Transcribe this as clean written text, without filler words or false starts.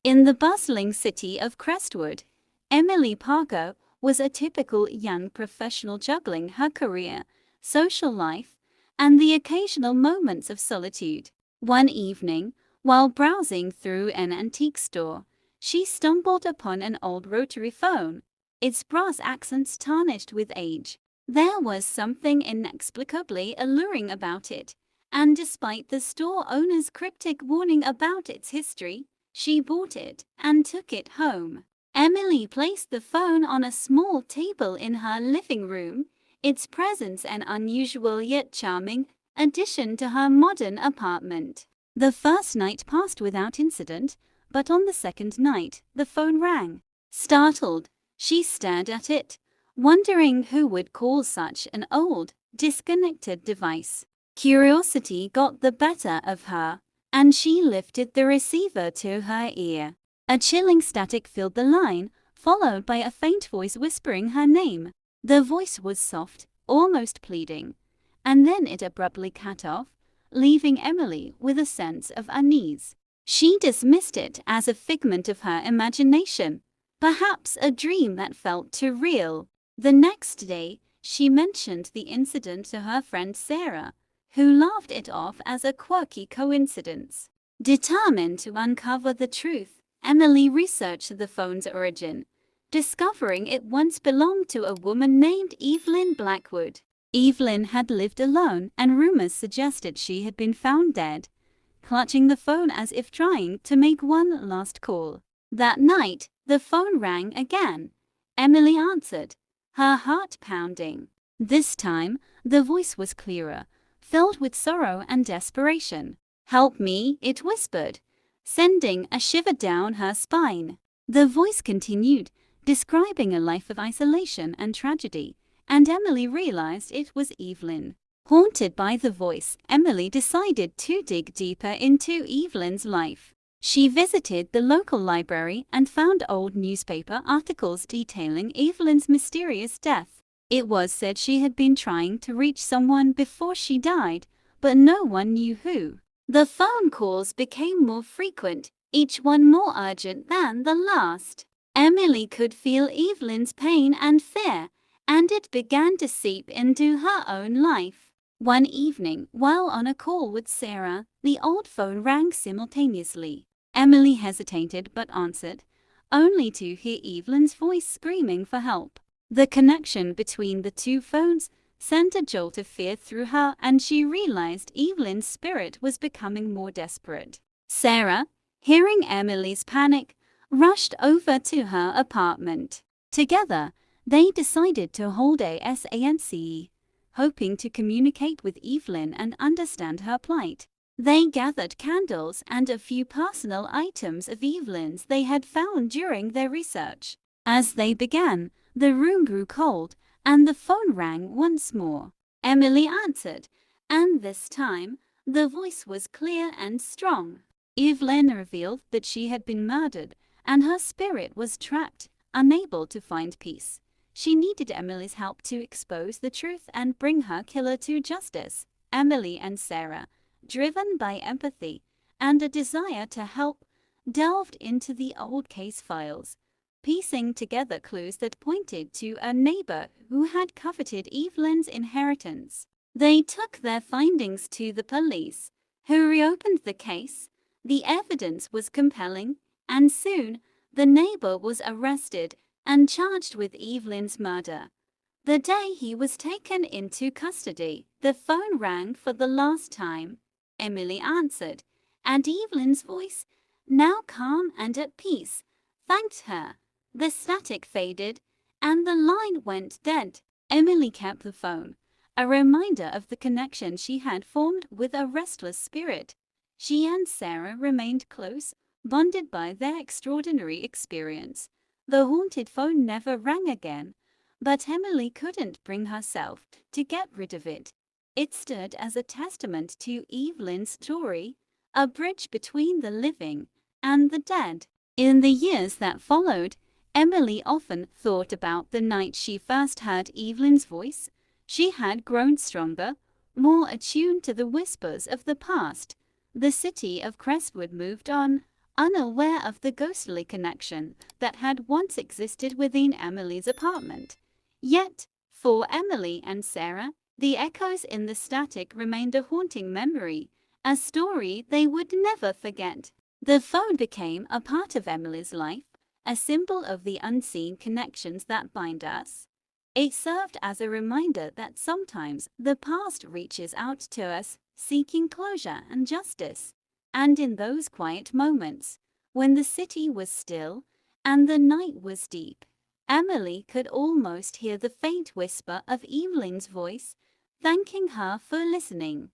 In the bustling city of Crestwood, Emily Parker was a typical young professional juggling her career, social life, and the occasional moments of solitude. One evening, while browsing through an antique store, she stumbled upon an old rotary phone, its brass accents tarnished with age. There was something inexplicably alluring about it, and despite the store owner's cryptic warning about its history, she bought it and took it home. Emily placed the phone on a small table in her living room, its presence an unusual yet charming addition to her modern apartment. The first night passed without incident, but on the second night, the phone rang. Startled, she stared at it, wondering who would call such an old, disconnected device. Curiosity got the better of her, and she lifted the receiver to her ear. A chilling static filled the line, followed by a faint voice whispering her name. The voice was soft, almost pleading, and then it abruptly cut off, leaving Emily with a sense of unease. She dismissed it as a figment of her imagination, perhaps a dream that felt too real. The next day, she mentioned the incident to her friend Sarah, who laughed it off as a quirky coincidence. Determined to uncover the truth, Emily researched the phone's origin, discovering it once belonged to a woman named Evelyn Blackwood. Evelyn had lived alone, and rumors suggested she had been found dead, clutching the phone as if trying to make one last call. That night, the phone rang again. Emily answered, her heart pounding. This time, the voice was clearer, filled with sorrow and desperation. "Help me," it whispered, sending a shiver down her spine. The voice continued, describing a life of isolation and tragedy, and Emily realized it was Evelyn. Haunted by the voice, Emily decided to dig deeper into Evelyn's life. She visited the local library and found old newspaper articles detailing Evelyn's mysterious death. It was said she had been trying to reach someone before she died, but no one knew who. The phone calls became more frequent, each one more urgent than the last. Emily could feel Evelyn's pain and fear, and it began to seep into her own life. One evening, while on a call with Sarah, the old phone rang simultaneously. Emily hesitated but answered, only to hear Evelyn's voice screaming for help. The connection between the two phones sent a jolt of fear through her, and she realized Evelyn's spirit was becoming more desperate. Sarah, hearing Emily's panic, rushed over to her apartment. Together, they decided to hold a SANCE, hoping to communicate with Evelyn and understand her plight. They gathered candles and a few personal items of Evelyn's they had found during their research. As they began, the room grew cold, and the phone rang once more. Emily answered, and this time, the voice was clear and strong. Evelyn revealed that she had been murdered, and her spirit was trapped, unable to find peace. She needed Emily's help to expose the truth and bring her killer to justice. Emily and Sarah, driven by empathy and a desire to help, delved into the old case files, piecing together clues that pointed to a neighbor who had coveted Evelyn's inheritance. They took their findings to the police, who reopened the case. The evidence was compelling, and soon the neighbor was arrested and charged with Evelyn's murder. The day he was taken into custody, the phone rang for the last time. Emily answered, and Evelyn's voice, now calm and at peace, thanked her. The static faded, and the line went dead. Emily kept the phone, a reminder of the connection she had formed with a restless spirit. She and Sarah remained close, bonded by their extraordinary experience. The haunted phone never rang again, but Emily couldn't bring herself to get rid of it. It stood as a testament to Evelyn's story, a bridge between the living and the dead. In the years that followed, Emily often thought about the night she first heard Evelyn's voice. She had grown stronger, more attuned to the whispers of the past. The city of Crestwood moved on, unaware of the ghostly connection that had once existed within Emily's apartment. Yet, for Emily and Sarah, the echoes in the static remained a haunting memory, a story they would never forget. The phone became a part of Emily's life, a symbol of the unseen connections that bind us. It served as a reminder that sometimes the past reaches out to us, seeking closure and justice. And in those quiet moments, when the city was still and the night was deep, Emily could almost hear the faint whisper of Evelyn's voice, thanking her for listening.